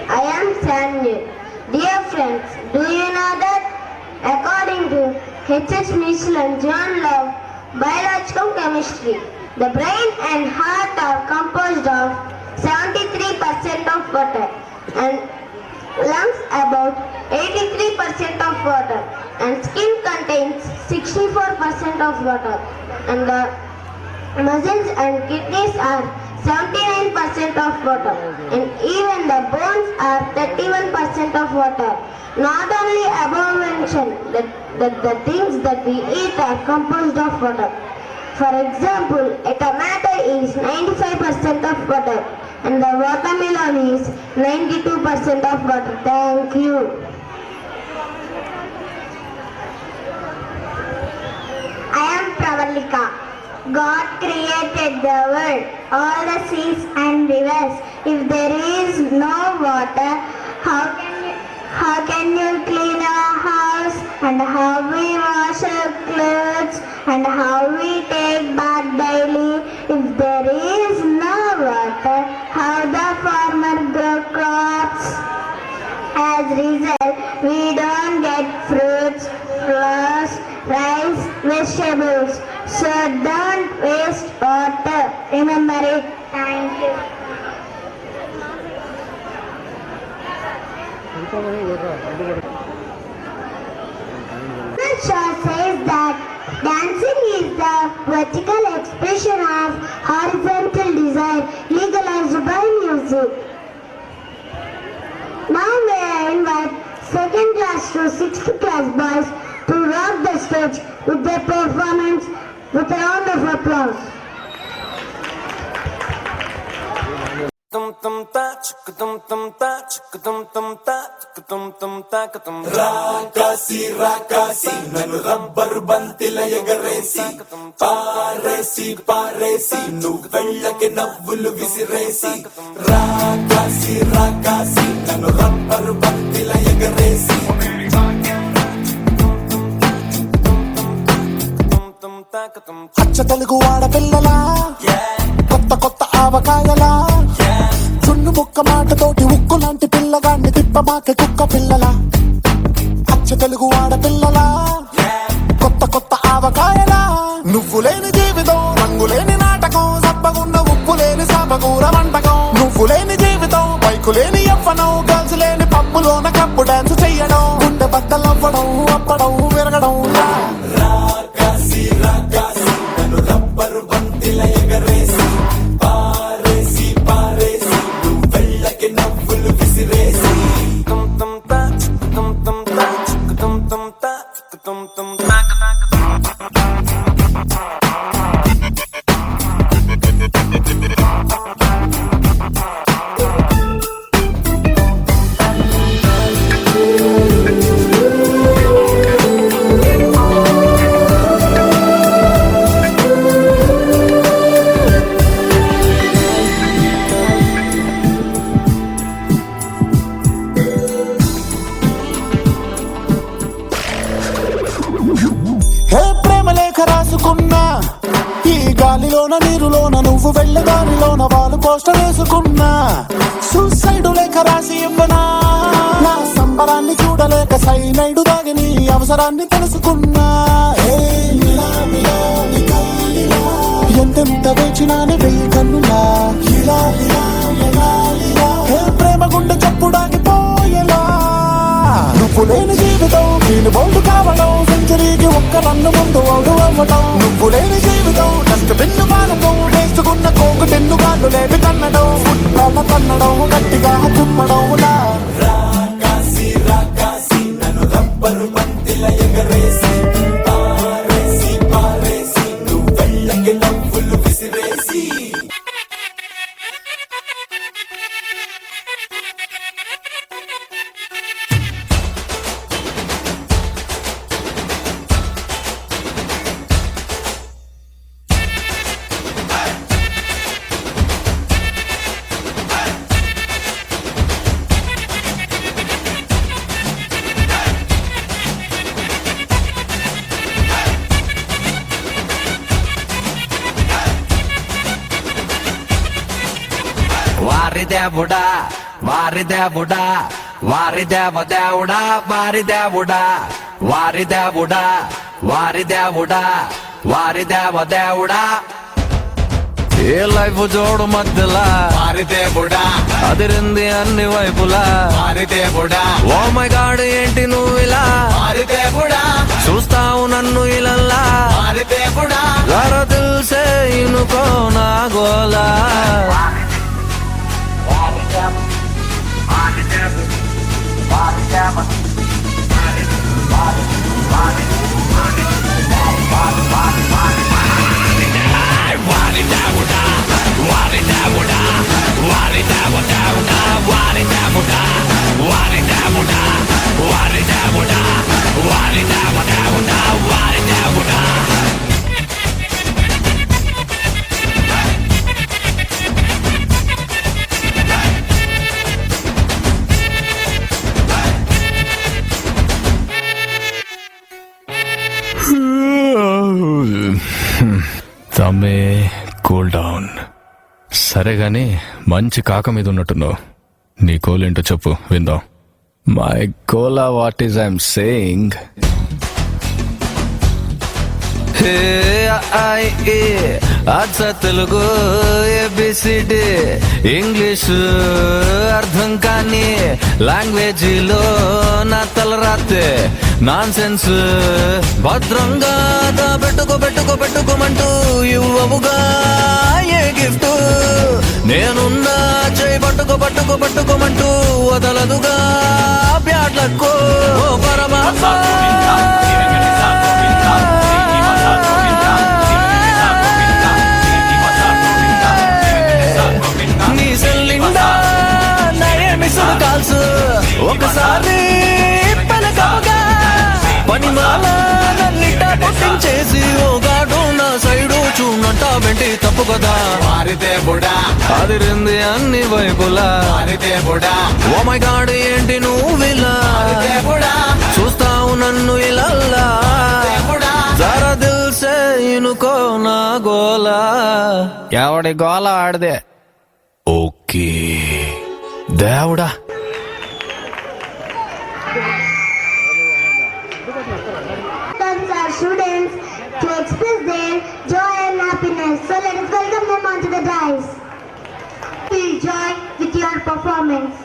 I am Sandy. Dear friends, do you know that according to H.S. Mitchell and John Love, biological chemistry, the brain and heart are composed of 73% of water and lungs about 83% of water and skin contains 64% of water and the muscles and kidneys are 79% of water and even the bones are 31% of water. Not only above mentioned that the things that we eat are composed of water. For example, a tomato is 95% of water and the watermelon is 92% of water. Thank you. I am Pravalika. God created the world, all the seas and rivers. If there is no water, how can you clean our house and how we wash our clothes and how we take bath daily? If there is no water, how the farmer grow crops? As result, we don't get fruits, flowers, rice, vegetables. So don't waste water. Remember it. Thank you. Shaw says that dancing is the vertical expression of horizontal desire legalized by music. Now may I invite 2nd class to 6th class boys to rock the stage with their performance with a round of applause. tum tum ta chuk tum tum ta chuk tum tum ta chuk tum tum ta tum రాకాసి రాకాసి నన్ను rubber బంతిల ఎగరేసి పారేసి పారేసి నువ్వు వెళ్ళకి నవ్వులు విసిరేసి రాకాసి రాకాసి నన్ను రబ్బరు బంతిల ఎగరేసి అచ్చ తెలుగు ఆడపిల్లలా కొత్త కొత్త ఆవకాయలా చున్ను ముక్క మాటతోటి ఉక్కు లాంటి పిల్లగాన్ని తిప్పమాకే కుక్క పిల్లలా అచ్చ తెలుగు ఆడపిల్లలా కొత్త కొత్త ఆవకాయలా నువ్వు లేని జీవితం రంగు లేని నాటకం సబ్బగున్న ఉప్పు లేని సాపకూర వంటకం నువ్వు లేని జీవితం బైకు లేని యవ్వనం గర్ల్స్ లేని పప్పులోన కప్పు డాన్స్ చెయ్యడం గుండె బద్దలవ్వడం అప్పడం విరగడం రాకాసి రాకాసి నన్ను రబ్బరు బంతిల ఎగరేసి పారేసి పారేసి నువ్వు వెళ్ళకి నవ్వులు విసిరేసి tum tum ta chuk tum tum ta chuk tum tum ta chuk tum tum ta హే ప్రేమ లేఖ రాసుకున్నా ఈ గాలిలోన నీరులోన నువ్వు వెళ్ళదారిలోన వాళ్ళు పోస్టర్ వేసుకున్నా సూసైడ్ లేఖ రాసి ఇవ్వనా నా చూడలేక సైనైడు దాగి నీ అవసరాన్ని తెలుసుకున్నా ఏ మిలా మిలా నీ కళ్ళిలా, ఎంతెంత వేచినాని వెయ్యి కన్నులా ఇలా ఇలా ఇలా ఇలా, ఏ ప్రేమ గుండె చప్పుడాగిపోయేలా. నువ్వు లేని జీవితం నేను బౌండు కావడం, సెంచరీకి ఒక్క రన్ను ముందు అవుడు అవ్వడం. నువ్వు లేని జీవితం డస్ట్ బిన్ను వాడటం, వేసుకున్న కోకు టెన్ను గాళ్ళు లేవి కన్నడం. ఫుట్బాల్ కన్నడం గట్టిగా తుమ్మడం లా. రాకాసి నన్ను రబ్బరు బంతిల ఎగరేసి పారేసి పారేసి నువ్వు వెళ్ళకి నవ్వులు విసిరేసి. వారి దేవుడా వారి దేవుడా వారి దేవుడా వారి దేవుడా వారి దేవుడా వారి దేవుడా వారి దేవుడా. ఏ లైఫ్ జోడు మధ్యలా వారి దేవుడా, అదిరింది అన్ని వైపులా వారి దేవుడా. ఓ మై గాడ్ ఏంటి నువ్వు ఇలా వారి దేవుడా, చూస్తావు నన్ను ఇలల్లా వారి దేవుడా. జరా దిల్ సే ఇనుకో నా గోలా. తమ్మే కూల్ డౌన్. సరే గాని మంచి కాక మీద ఉన్నట్టున్నావు. నీ కోల్ ఏంటో చెప్పు విందాం. My cola what is I'm saying. అచ్చ తెలుగు ఏబిసిడి ఇంగ్లీషు అర్థం కాని లాంగ్వేజీలో నా తలరాతే నాన్ సెన్స్. భద్రంగా పెట్టుకోమంటూ ఇవ్వవుగా ఏ గిఫ్ట్. నేనున్నా చేయి పట్టుకోమంటూ వదలదుగా బ్యాడ్లకు. ఓ పరమాత్మ నీ సెల్లిందా నయమిసులు కాల్సు ఒకసారి పలకముగా పనిమాల నన్నిట పొట్టించేసి ఓగాడు నా సైడు చూనంట వెంటి తప్పు కదా వారి దేవుడా. అదిరింది అన్ని వైపులా వారి దేవుడా. ఓ మై గాడ్ ఏంటి నువ్విలా చూస్తావు నన్ను ఇలల్లా. జరా దిల్ సే ఇనుకో నా గోలా. ఎవడి గోల ఆడదే. ఓకే దేవుడా. Our students to express their joy and happiness. So let us welcome them onto the dais. Feel joy with your performance.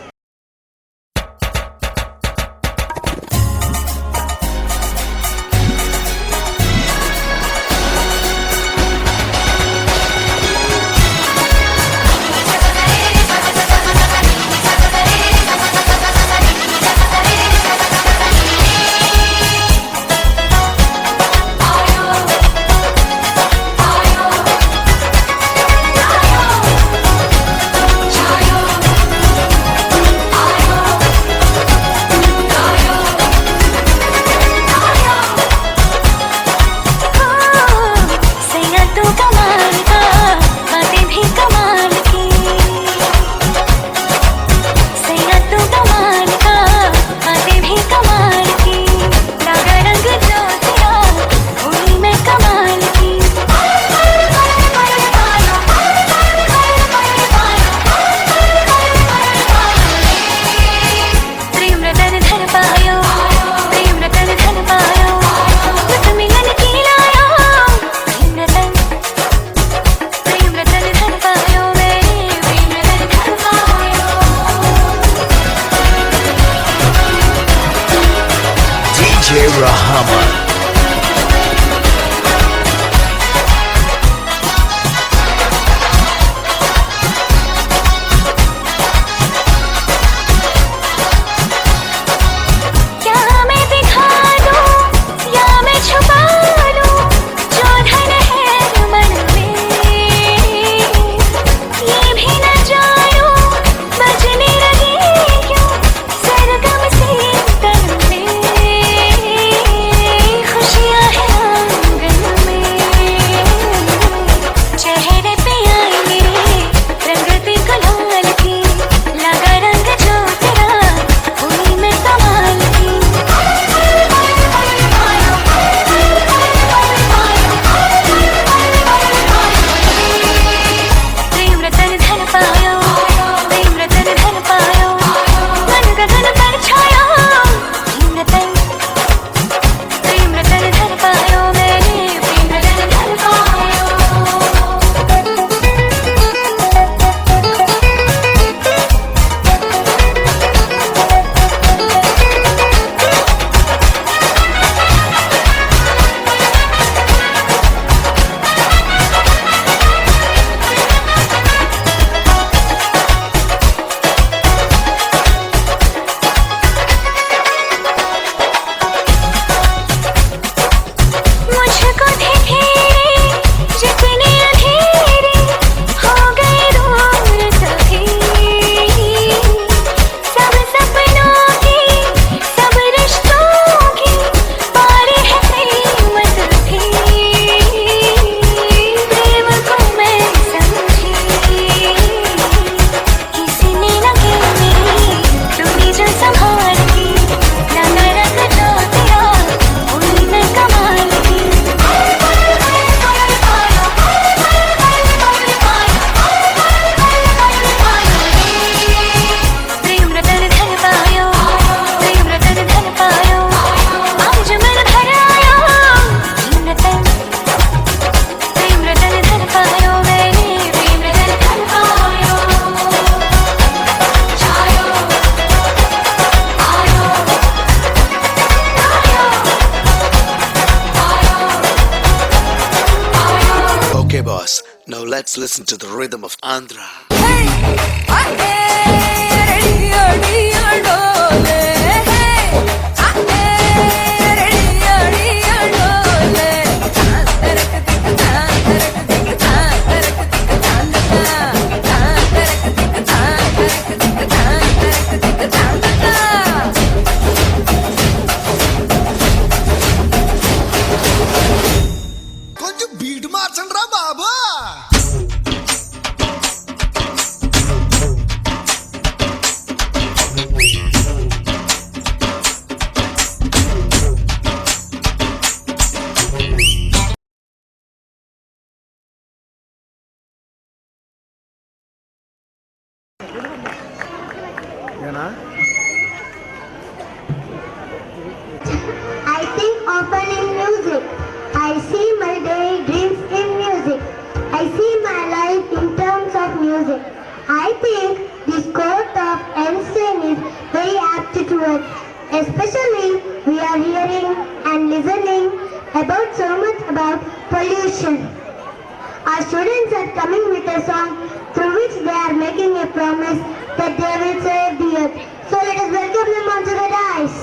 DJ Rahman. Okay, boss. Now let's listen to the rhythm of Andhra. కొంచెం beat మార్చండి రా బాబా. I think often in music. I see my daydreams in music. I see my life in terms of music. I think this quote of Einstein is very apt to it. Especially we are hearing and listening about so much about pollution. Our students are coming with a song through which they are making a promise that they will save the earth. So let us welcome them onto the dais.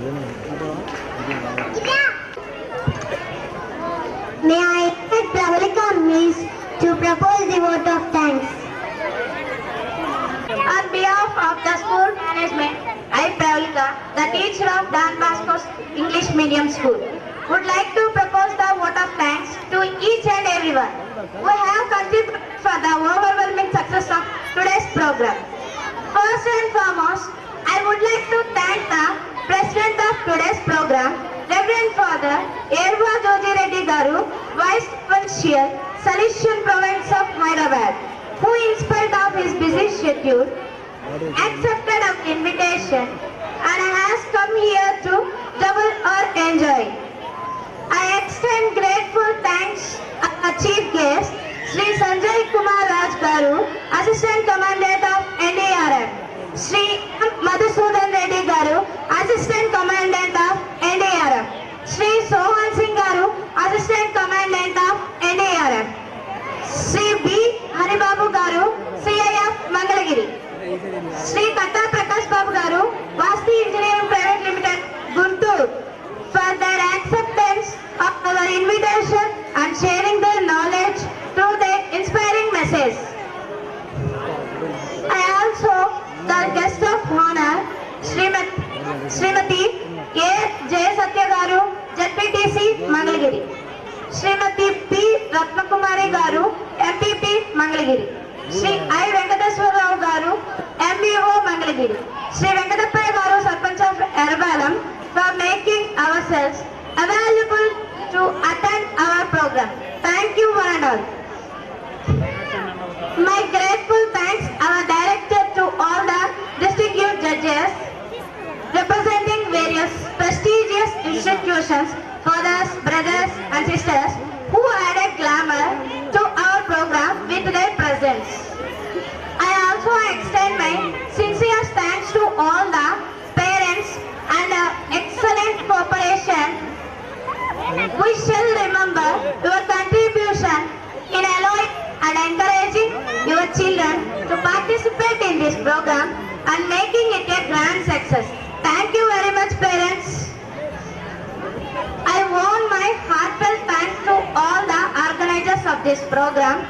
May I invite Pravalika Miss to propose the vote of thanks. On behalf of the school management, I, Pravalika, the teacher of Dan Bosco's English Medium School, would like to propose the vote of thanks to each and everyone who have contributed for the overwhelming success of today's program. First and foremost, I would like to thank the President of today's program, Reverend Father Erva Joji Reddy Garu, Vice Provincial, Solution Province of Hyderabad, who in spite of his busy schedule, accepted our invitation and has come here to double our enjoy. I extend grateful thanks to our chief guest, Sri Sanjay Kumar Raj Garu, Assistant Commandant of NDRF, Sri Madhusudan Reddy Garu, Assistant Commandant of NDRF, Sri Sohan Singh Garu, Assistant Commandant of NDRF, Sri B. Haribabu Garu, CIF Mangalagiri, Sri Katta Prakash Babu Garu, Vasti Engineering Private Limited, Guntur, for their acceptance of our invitation and sharing their knowledge through their inspiring message. I also, the guest of honor, Srimati A. J. Satya Garu, ZPTC Mangalagiri, Srimati P. Ratnakumari Garu, MPP Mangalagiri, Sri I. Venkateswara Rao Garu, MBO Mangalagiri, Sri Venkatappa Garu, Sarpanch of Erbalam, for making ourselves available to attend our program. Thank you one and all. My grateful thanks our director to all the district youth judges representing various prestigious institutions, fathers, brothers and sisters who added glamour to our program with their presence. I also extend my sincerest thanks to all the parents and excellent cooperation. We shall remember your contribution in allowing and encouraging your children to participate in this program and making it a grand success. Thank you very much, parents. I want my heartfelt thanks to all the organizers of this program,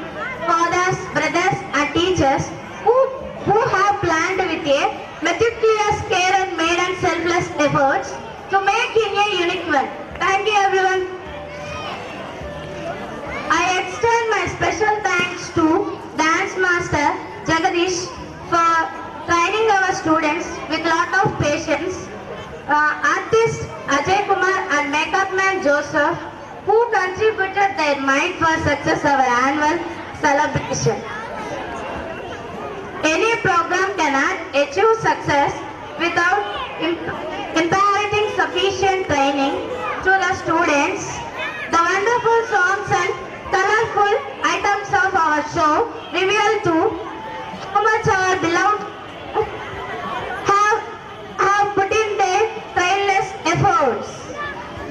fathers, brothers and teachers who have planned with a meticulous care and made and selfless efforts to make it a unique one. Thank you everyone. I extend my special thanks to Dance Master Jagadish for training our students with lot of patience, artist Ajay Kumar and makeup man Joseph who contributed their mind for success of our annual celebration. Any program cannot achieve success without imparting sufficient training to the students. The wonderful songs and colorful items of our show reveal to how much our beloved have put in their tireless efforts.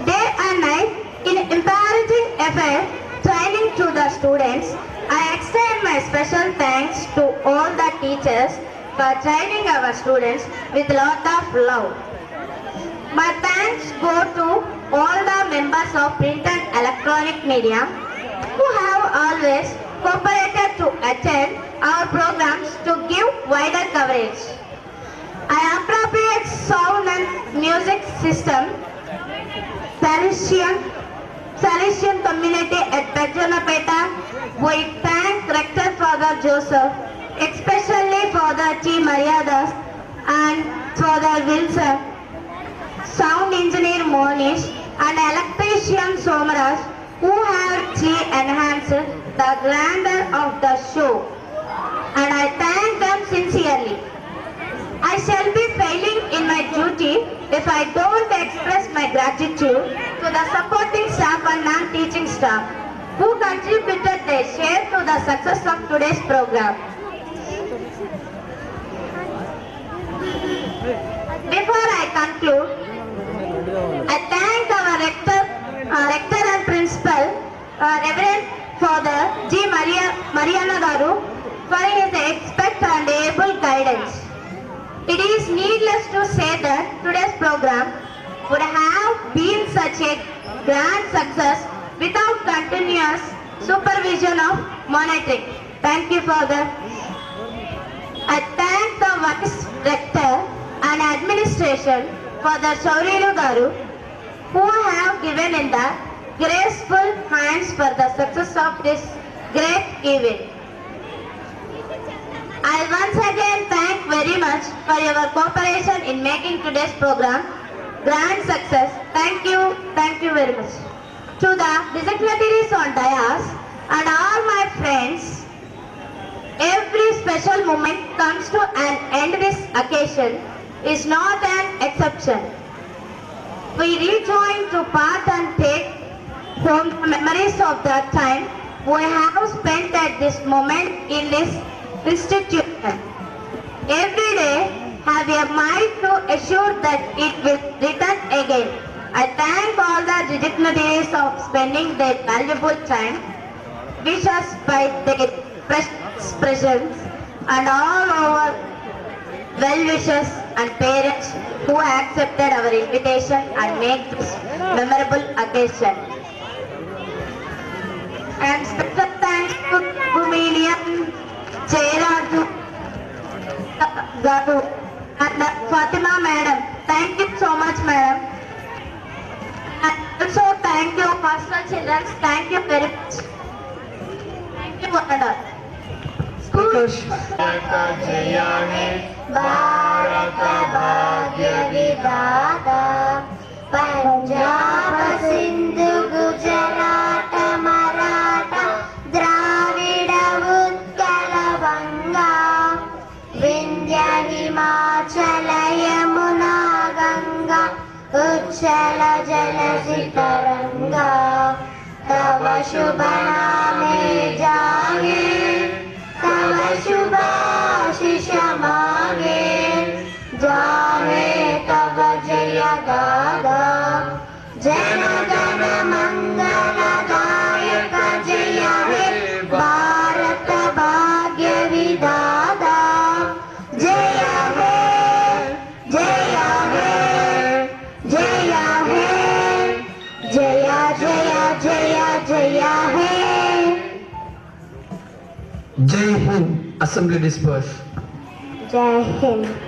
Day and night in imparting effort training to the students. I extend my special thanks to all the teachers for training our students with lot of love. My thanks go to all the members of print and electronic media who have always cooperated to attend our programs to give wider coverage. An appropriate sound and music system, Salesian community at Pejjanapeta, we thank Rector Father Joseph, especially Father T. Mariadas and Father Wilson, Sound Engineer Monish and Electrician Somaras who have enhanced the grandeur of the show, and I thank them sincerely. I shall be failing in my duty if I don't express my gratitude to the supporting staff and non-teaching staff who contributed their share to the success of today's program. Before I conclude, I thank our rector and principal, Reverend Father G. Mariana Garu, for his expert and able guidance. It is needless to say that today's program would have been such a grand success without continuous supervision of monitoring. Thank you, Father. I thank the Vice Rector and administration for the Shaurilu Garu who have given in the graceful hands for the success of this great event. I once again thank very much for your cooperation in making today's program grand success. Thank you very much. To the dignitaries on dais and all my friends, every special moment comes to an end. This occasion is not an exception. We rejoin to part and take home the memories of the time we have spent at this moment in this institution. Every day have a mind to assure that it will return again. I thank all the dignitaries of spending their valuable time with us by their precious presence and all our well-wishers and parents who accepted our invitation and made this memorable occasion. And special thanks to Bhumilian, Jayaraju Garu and Fatima Madam. Thank you so much, Madam. And also thank you, Hostel Children. Thank you very much. Thank you, Wanda. Bharat भाग्य विधाता पंजाब सिंधु गुजरात मराठा द्राविड उत्कल बंगा विंध्य हिमाचल यमुना गंगा उच्छल जलधि तरंगा तव शुभ नामे जागे तव शुभ आशीष मांगे जाहे तव जय गादा जन गण मंगल दायक जय हे भारत भाग्य विधाता जय हे जय हे जय हे जय जय जय जय हे Jai Hind. Assembly dispersed. जय हिंद.